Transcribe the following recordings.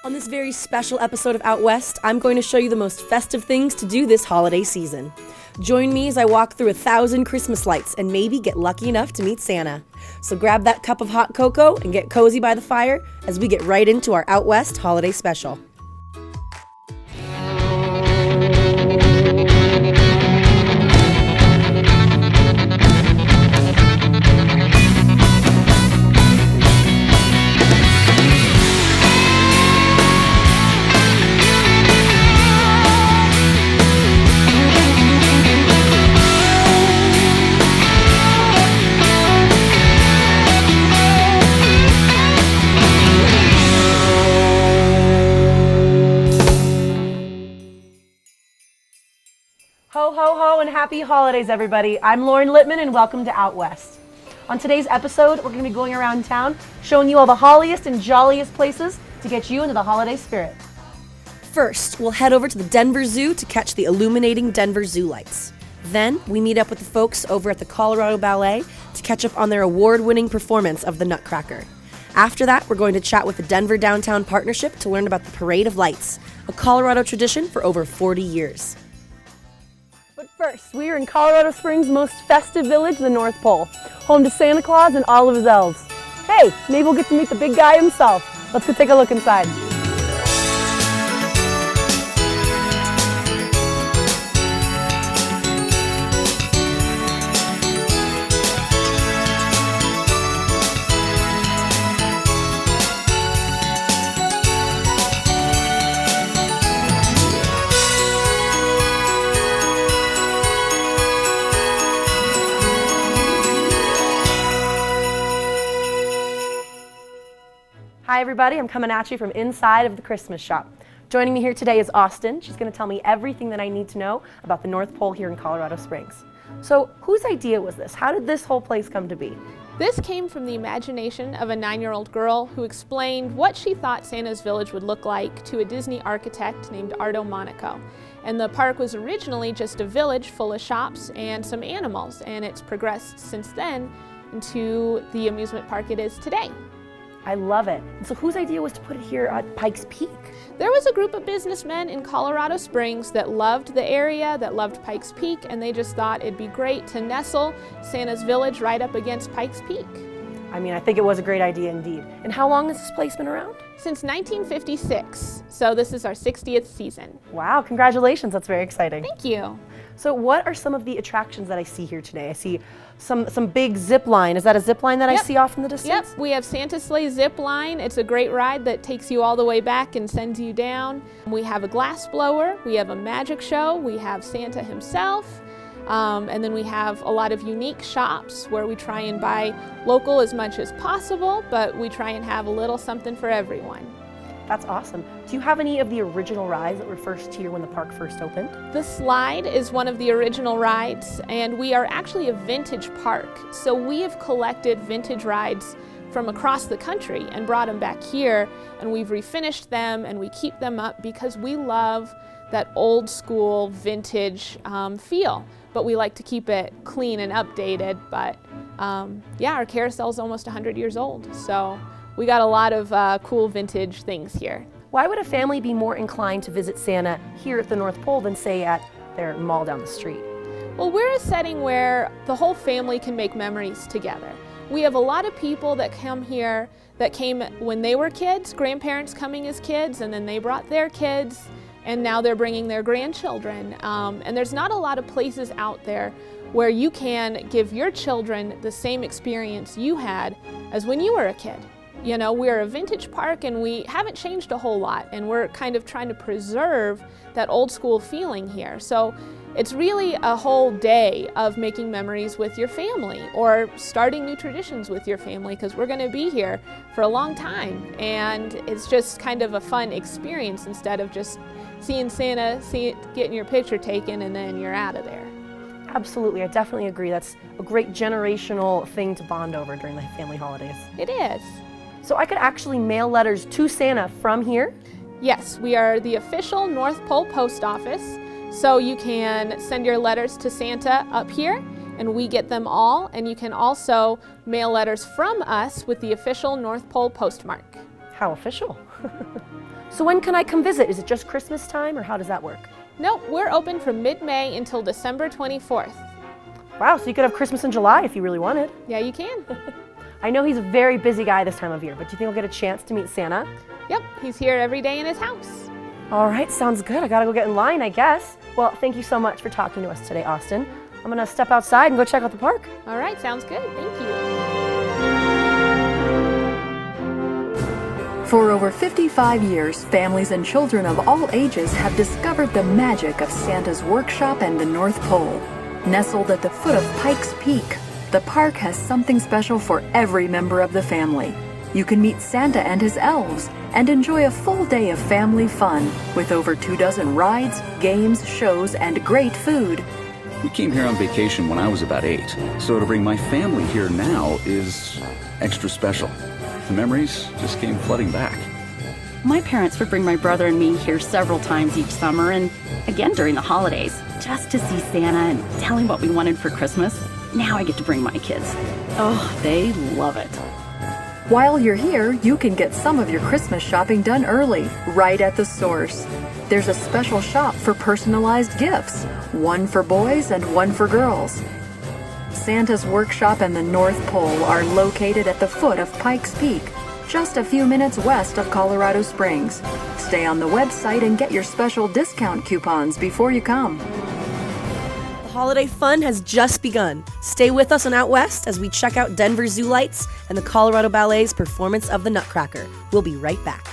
On this very special episode of Out West, I'm going to show you the most festive things to do this holiday season. Join me as I walk through 1,000 Christmas lights and maybe get lucky enough to meet Santa. So grab that cup of hot cocoa and get cozy by the fire as we get right into our Out West holiday special. Ho, ho, ho, and happy holidays, everybody. I'm Lauren Lipman, and welcome to Out West. On today's episode, we're going to be going around town, showing you all the holliest and jolliest places to get you into the holiday spirit. First, we'll head over to the Denver Zoo to catch the illuminating Denver Zoo lights. Then, we meet up with the folks over at the Colorado Ballet to catch up on their award-winning performance of the Nutcracker. After that, we're going to chat with the Denver Downtown Partnership to learn about the Parade of Lights, a Colorado tradition for over 40 years. But first, we are in Colorado Springs' most festive village, the North Pole, home to Santa Claus and all of his elves. Hey, maybe we'll get to meet the big guy himself. Let's go take a look inside. Hi everybody, I'm coming at you from inside of the Christmas shop. Joining me here today is Austin. She's going to tell me everything that I need to know about the North Pole here in Colorado Springs. So, whose idea was this? How did this whole place come to be? This came from the imagination of a 9-year-old girl who explained what she thought Santa's village would look like to a Disney architect named Arto Monaco. And the park was originally just a village full of shops and some animals, and it's progressed since then into the amusement park it is today. I love it. And so whose idea was to put it here at Pikes Peak? There was a group of businessmen in Colorado Springs that loved the area, that loved Pikes Peak, and they just thought it'd be great to nestle Santa's village right up against Pikes Peak. I mean, I think it was a great idea indeed. And how long has this place been around? Since 1956, so this is our 60th season. Wow, congratulations, that's very exciting. Thank you. So what are some of the attractions that I see here today? I see some big zip line. Is that a zip line that I see off in the distance? Yep, we have Santa's Sleigh zip line. It's a great ride that takes you all the way back and sends you down. We have a glass blower, we have a magic show, we have Santa himself, and then we have a lot of unique shops where we try and buy local as much as possible, but we try and have a little something for everyone. That's awesome. Do you have any of the original rides that were first here when the park first opened? The slide is one of the original rides, and we are actually a vintage park. So we have collected vintage rides from across the country and brought them back here, and we've refinished them and we keep them up because we love that old school vintage feel. But we like to keep it clean and updated. But yeah, our carousel is almost 100 years old. So we got a lot of cool vintage things here. Why would a family be more inclined to visit Santa here at the North Pole than, say, at their mall down the street? Well, we're a setting where the whole family can make memories together. We have a lot of people that come here that came when they were kids, grandparents coming as kids, and then they brought their kids, and now they're bringing their grandchildren. And there's not a lot of places out there where you can give your children the same experience you had as when you were a kid. You know, we're a vintage park and we haven't changed a whole lot, and we're kind of trying to preserve that old school feeling here. So it's really a whole day of making memories with your family or starting new traditions with your family, because we're going to be here for a long time, and it's just kind of a fun experience instead of just seeing Santa, getting your picture taken, and then you're out of there. Absolutely, I definitely agree. That's a great generational thing to bond over during the family holidays. It is. So I could actually mail letters to Santa from here? Yes, we are the official North Pole Post Office, so you can send your letters to Santa up here and we get them all, and you can also mail letters from us with the official North Pole postmark. How official. So when can I come visit? Is it just Christmas time or how does that work? Nope, we're open from mid-May until December 24th. Wow, so you could have Christmas in July if you really wanted. Yeah, you can. I know he's a very busy guy this time of year, but do you think we'll get a chance to meet Santa? Yep, he's here every day in his house. All right, sounds good. I gotta go get in line, I guess. Well, thank you so much for talking to us today, Austin. I'm gonna step outside and go check out the park. All right, sounds good. Thank you. For over 55 years, families and children of all ages have discovered the magic of Santa's workshop and the North Pole. Nestled at the foot of Pikes Peak, the park has something special for every member of the family. You can meet Santa and his elves and enjoy a full day of family fun with over 24 rides, games, shows, and great food. We came here on vacation when I was about 8, so to bring my family here now is extra special. The memories just came flooding back. My parents would bring my brother and me here several times each summer and again during the holidays, just to see Santa and tell him what we wanted for Christmas. Now I get to bring my kids. Oh, they love it. While you're here, you can get some of your Christmas shopping done early, right at the source. There's a special shop for personalized gifts, one for boys and one for girls. Santa's workshop and the North Pole are located at the foot of Pikes Peak, just a few minutes west of Colorado Springs. Stay on the website and get your special discount coupons before you come. The holiday fun has just begun. Stay with us on Out West as we check out Denver Zoo lights and the Colorado Ballet's performance of the Nutcracker. We'll be right back.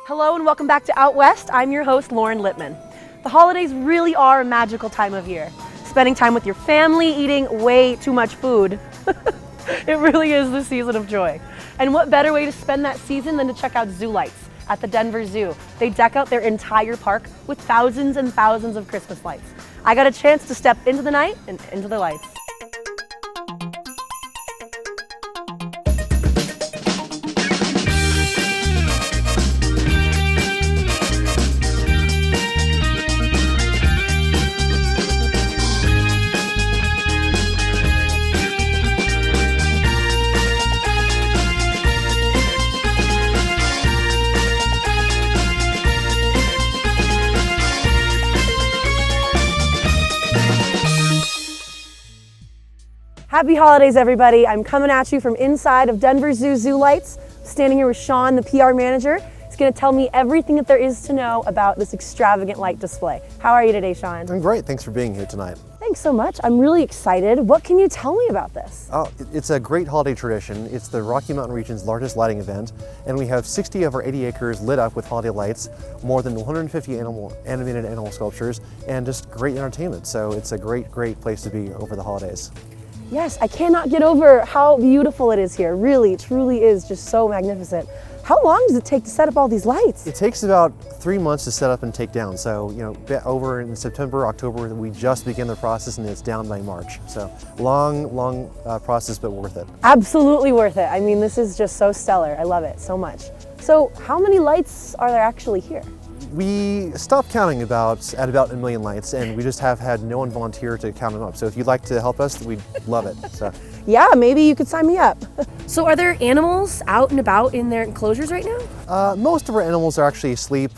Hello and welcome back to Out West. I'm your host, Lauren Lipman. The holidays really are a magical time of year. Spending time with your family, eating way too much food. It really is the season of joy. And what better way to spend that season than to check out zoo lights at the Denver Zoo. They deck out their entire park with thousands and thousands of Christmas lights. I got a chance to step into the night and into the lights. Happy holidays, everybody. I'm coming at you from inside of Denver Zoo Lights. Standing here with Sean, the PR manager. He's gonna tell me everything that there is to know about this extravagant light display. How are you today, Sean? I'm great, thanks for being here tonight. Thanks so much. I'm really excited. What can you tell me about this? Oh, it's a great holiday tradition. It's the Rocky Mountain region's largest lighting event, and we have 60 of our 80 acres lit up with holiday lights, more than 150 animated animal sculptures, and just great entertainment. So it's a great place to be over the holidays. Yes, I cannot get over how beautiful it is here. Really, truly is just so magnificent. How long does it take to set up all these lights? It takes about 3 months to set up and take down. So, over in September, October, we just begin the process and it's down by March. So long process, but worth it. Absolutely worth it. I mean, this is just so stellar. I love it so much. So how many lights are there actually here? We stopped counting at about 1 million lights, and we just have had no one volunteer to count them up. So if you'd like to help us, we'd love it. So. Yeah, maybe you could sign me up. So are there animals out and about in their enclosures right now? Most of our animals are actually asleep,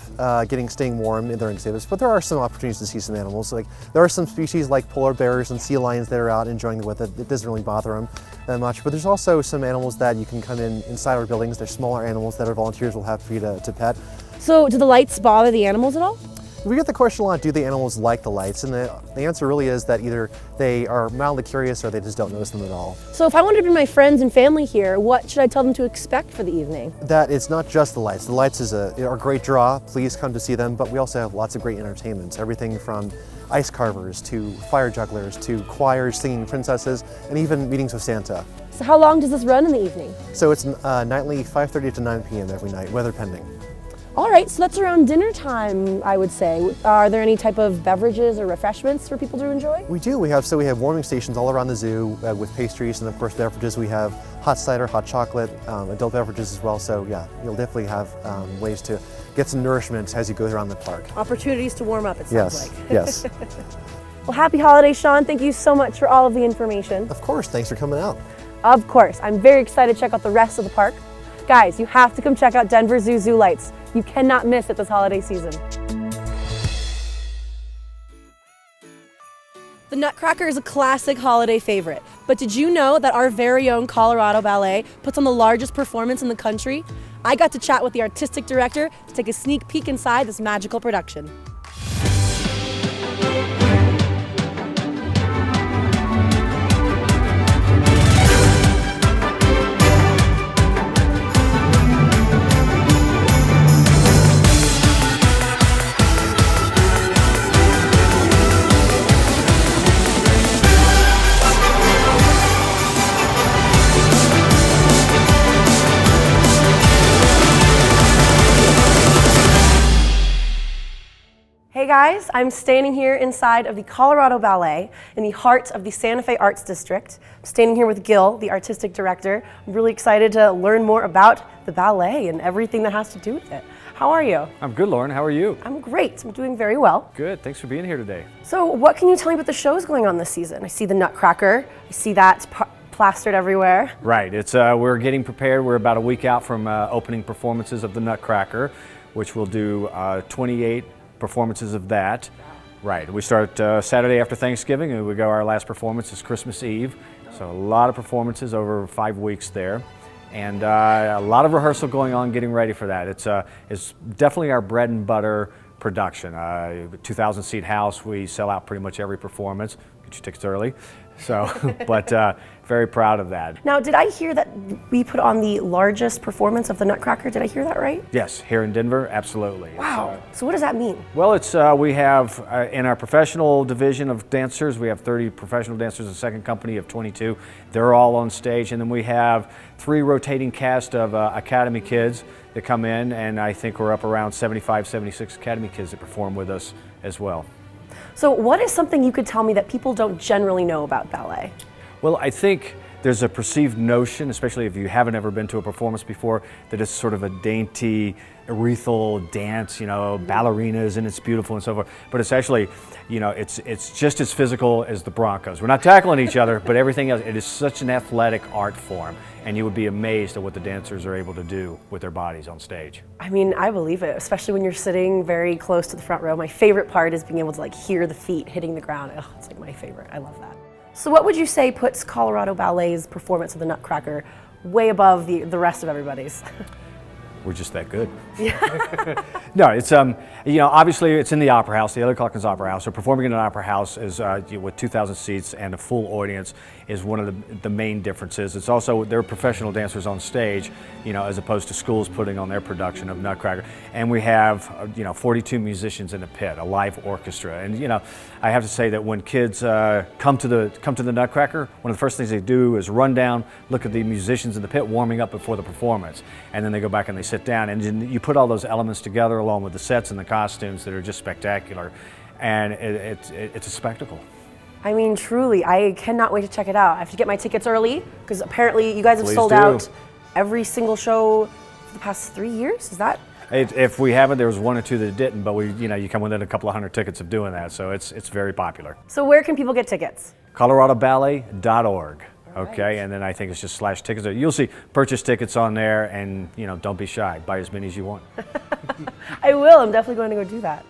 staying warm in their exhibits, but there are some opportunities to see some animals. Like there are some species like polar bears and sea lions that are out enjoying the weather. It doesn't really bother them that much, but there's also some animals that you can come inside our buildings. They're smaller animals that our volunteers will have for you to pet. So do the lights bother the animals at all? We get the question a lot, do the animals like the lights? And the answer really is that either they are mildly curious or they just don't notice them at all. So if I wanted to bring my friends and family here, what should I tell them to expect for the evening? That it's not just the lights. The lights are a great draw. Please come to see them, but we also have lots of great entertainment. Everything from ice carvers to fire jugglers to choirs singing princesses, and even meetings with Santa. So how long does this run in the evening? So it's nightly 5:30 to 9 p.m. every night, weather pending. All right, so that's around dinner time, I would say. Are there any type of beverages or refreshments for people to enjoy? We do. We have warming stations all around the zoo with pastries, and of course beverages. We have hot cider, hot chocolate, adult beverages as well. So yeah, you'll definitely have ways to get some nourishment as you go around the park. Opportunities to warm up, it sounds like. Yes. Well, happy holidays, Sean. Thank you so much for all of the information. Of course. Thanks for coming out. Of course. I'm very excited to check out the rest of the park. Guys, you have to come check out Denver Zoo lights. You cannot miss it this holiday season. The Nutcracker is a classic holiday favorite, but did you know that our very own Colorado Ballet puts on the largest performance in the country? I got to chat with the artistic director to take a sneak peek inside this magical production. Hey guys, I'm standing here inside of the Colorado Ballet in the heart of the Santa Fe Arts District. I'm standing here with Gil, the artistic director. I'm really excited to learn more about the ballet and everything that has to do with it. How are you? I'm good, Lauren. How are you? I'm great. I'm doing very well. Good. Thanks for being here today. So what can you tell me about the shows going on this season? I see the Nutcracker. I see that plastered everywhere. Right. It's we're getting prepared. We're about a week out from opening performances of the Nutcracker, which we'll do 28 performances of that. Right. We start Saturday after Thanksgiving, and we go. Our last performance is Christmas Eve. So a lot of performances over 5 weeks there, and a lot of rehearsal going on, getting ready for that. It's definitely our bread and butter production. 2,000-seat house. We sell out pretty much every performance. Get your tickets early. So, but very proud of that. Now, did I hear that we put on the largest performance of the Nutcracker? Did I hear that right? Yes, here in Denver, absolutely. Wow. So what does that mean? Well, it's we have in our professional division of dancers, we have 30 professional dancers, a second company of 22. They're all on stage, and then we have 3 rotating cast of Academy kids that come in, and I think we're up around 75, 76 Academy kids that perform with us as well. So what is something you could tell me that people don't generally know about ballet? Well, I think there's a perceived notion, especially if you haven't ever been to a performance before, that it's sort of a dainty, ethereal dance, you know, ballerinas, and it's beautiful and so forth. But it's actually, you know, it's just as physical as the Broncos. We're not tackling each other, but everything else, it is such an athletic art form, and you would be amazed at what the dancers are able to do with their bodies on stage. I mean, I believe it, especially when you're sitting very close to the front row. My favorite part is being able to like hear the feet hitting the ground. Oh, it's like my favorite. I love that. So what would you say puts Colorado Ballet's performance of the Nutcracker way above the rest of everybody's? We're just that good. No, it's you know, obviously it's in the Opera House, the Elliott Calkins Opera House. So performing in an opera house is with 2,000 seats and a full audience is one of the main differences. It's also they're professional dancers on stage, you know, as opposed to schools putting on their production of Nutcracker. And we have you know 42 musicians in the pit, a live orchestra. And you know, I have to say that when kids come to the Nutcracker, one of the first things they do is run down, look at the musicians in the pit warming up before the performance, and then they go back and they sit down, and you put all those elements together along with the sets and the costumes that are just spectacular, and it's a spectacle. I mean, truly, I cannot wait to check it out. I have to get my tickets early because apparently you guys have Please sold do. out every single show for the past 3 years. Is that? If we haven't, there was 1 or 2 that didn't, but you come within a couple of hundred tickets of doing that, so it's very popular. So where can people get tickets? ColoradoBallet.org. Okay, and then I think it's just /tickets. You'll see purchase tickets on there, and you know, don't be shy. Buy as many as you want. I will. I'm definitely going to go do that.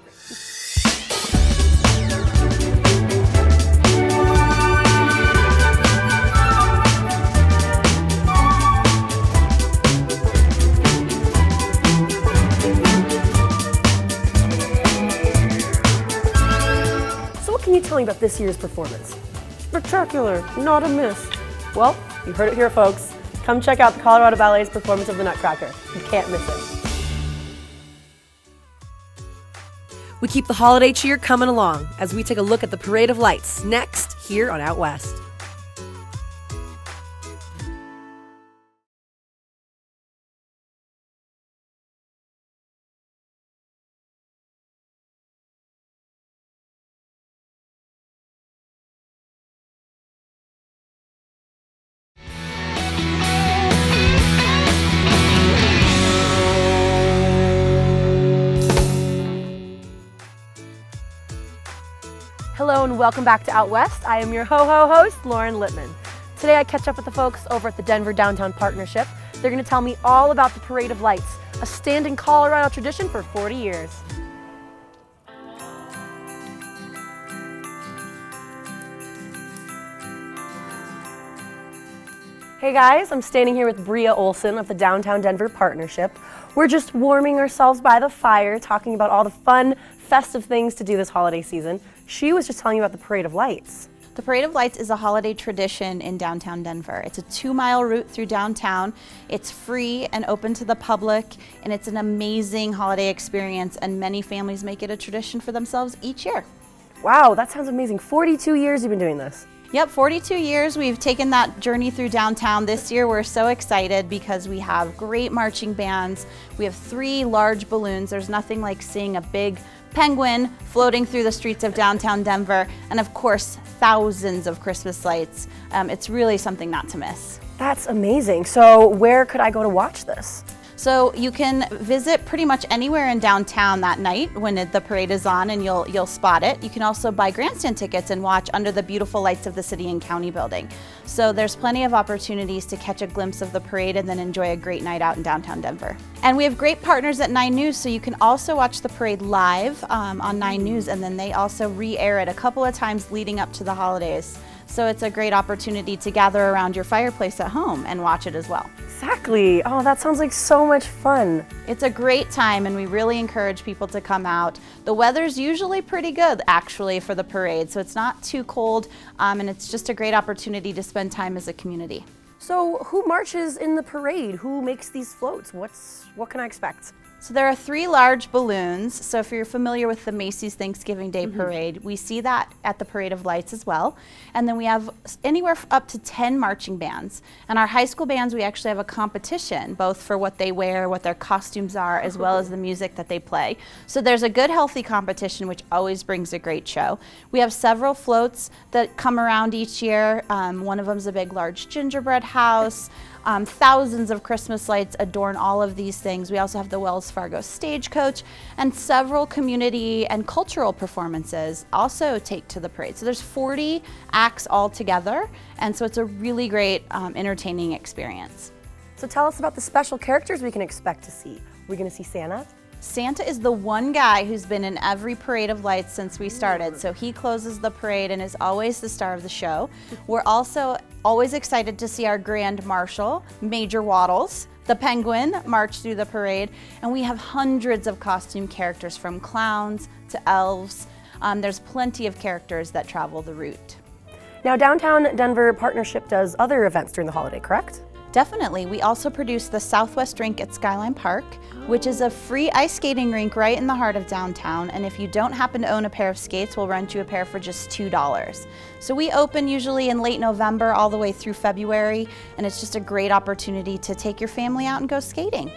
So what can you tell me about this year's performance? Spectacular, not a miss. Well, you heard it here, folks. Come check out the Colorado Ballet's performance of the Nutcracker. You can't miss it. We keep the holiday cheer coming along as we take a look at the Parade of Lights next here on Out West. Hello and welcome back to Out West. I am your host, Lauren Lipman. Today I catch up with the folks over at the Denver Downtown Partnership. They're going to tell me all about the Parade of Lights, a standing Colorado tradition for 40 years. Hey guys, I'm standing here with Bria Olson of the Downtown Denver Partnership. We're just warming ourselves by the fire, talking about all the fun, festive things to do this holiday season. She was just telling you about the Parade of Lights. The Parade of Lights is a holiday tradition in downtown Denver. It's a 2-mile route through downtown. It's free and open to the public, and it's an amazing holiday experience, and many families make it a tradition for themselves each year. Wow, that sounds amazing. 42 years you've been doing this. Yep, 42 years we've taken that journey through downtown. This year we're so excited because we have great marching bands. We have 3 large balloons. There's nothing like seeing a big penguin floating through the streets of downtown Denver, and of course, thousands of Christmas lights. It's really something not to miss. That's amazing. So where could I go to watch this? So you can visit pretty much anywhere in downtown that night when the parade is on, and you'll spot it. You can also buy grandstand tickets and watch under the beautiful lights of the city and county building. So there's plenty of opportunities to catch a glimpse of the parade and then enjoy a great night out in downtown Denver. And we have great partners at 9 News, so you can also watch the parade live on 9 News, and then they also re-air it a couple of times leading up to the holidays. So it's a great opportunity to gather around your fireplace at home and watch it as well. Exactly. Oh, that sounds like so much fun. It's a great time, and we really encourage people to come out. The weather's usually pretty good, actually, for the parade, so it's not too cold, and it's just a great opportunity to spend time as a community. So who marches in the parade? Who makes these floats? What can I expect? So there are 3 large balloons. So if you're familiar with the Macy's Thanksgiving Day Parade, we see that at the Parade of Lights as well. And then we have anywhere up to 10 marching bands. And our high school bands, we actually have a competition, both for what they wear, what their costumes are, as well as the music that they play. So there's a good, healthy competition, which always brings a great show. We have several floats that come around each year. One of them is a big, large gingerbread house. Thousands of Christmas lights adorn all of these things. We also have the Wells Fargo Stagecoach, and several community and cultural performances also take to the parade. So there's 40 acts all together, and so it's a really great entertaining experience. So tell us about the special characters we can expect to see. We're going to see Santa? Santa is the one guy who's been in every Parade of Lights since we started. So he closes the parade and is always the star of the show. We're also always excited to see our Grand Marshal, Major Waddles, the penguin, march through the parade. And we have hundreds of costume characters, from clowns to elves. There's plenty of characters that travel the route. Now, Downtown Denver Partnership does other events during the holiday, correct? Definitely. We also produce the Southwest Rink at Skyline Park, which is a free ice skating rink right in the heart of downtown. And if you don't happen to own a pair of skates, we'll rent you a pair for just $2. So we open usually in late November all the way through February, and it's just a great opportunity to take your family out and go skating.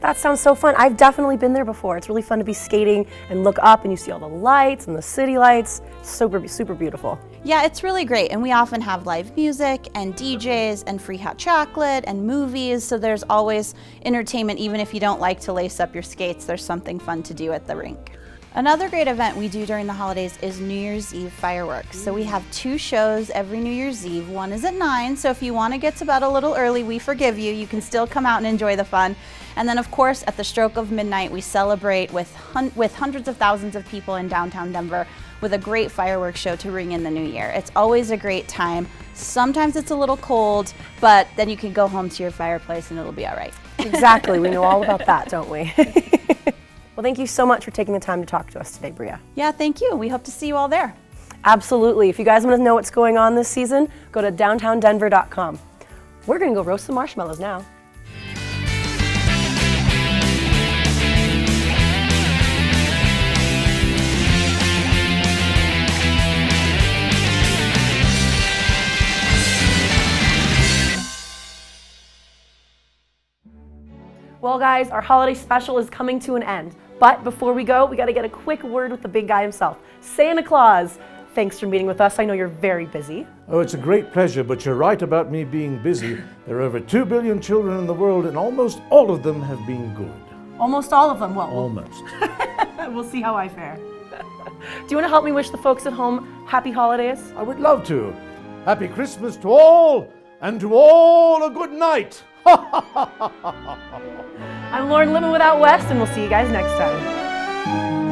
That sounds so fun. I've definitely been there before. It's really fun to be skating and look up and you see all the lights and the city lights. Super, super beautiful. Yeah, it's really great. And we often have live music and DJs and free hot chocolate and movies. So there's always entertainment. Even if you don't like to lace up your skates, there's something fun to do at the rink. Another great event we do during the holidays is New Year's Eve fireworks. So we have 2 shows every New Year's Eve. One is at 9, so if you want to get to bed a little early, we forgive you. You can still come out and enjoy the fun. And then of course, at the stroke of midnight, we celebrate with hundreds of thousands of people in downtown Denver with a great fireworks show to ring in the new year. It's always a great time. Sometimes it's a little cold, but then you can go home to your fireplace and it'll be all right. Exactly, we know all about that, don't we? Well, thank you so much for taking the time to talk to us today, Bria. Yeah, thank you. We hope to see you all there. Absolutely. If you guys want to know what's going on this season, go to downtowndenver.com. We're going to go roast some marshmallows now. Well, guys, our holiday special is coming to an end. But before we go, we got to get a quick word with the big guy himself, Santa Claus. Thanks for meeting with us. I know you're very busy. Oh, it's a great pleasure, but you're right about me being busy. There are over 2 billion children in the world, and almost all of them have been good. Almost all of them. Well, Almost. we'll see how I fare. Do you want to help me wish the folks at home happy holidays? I would love to. Happy Christmas to all, and to all a good night. I'm Lauren Lipman with Out West, and we'll see you guys next time.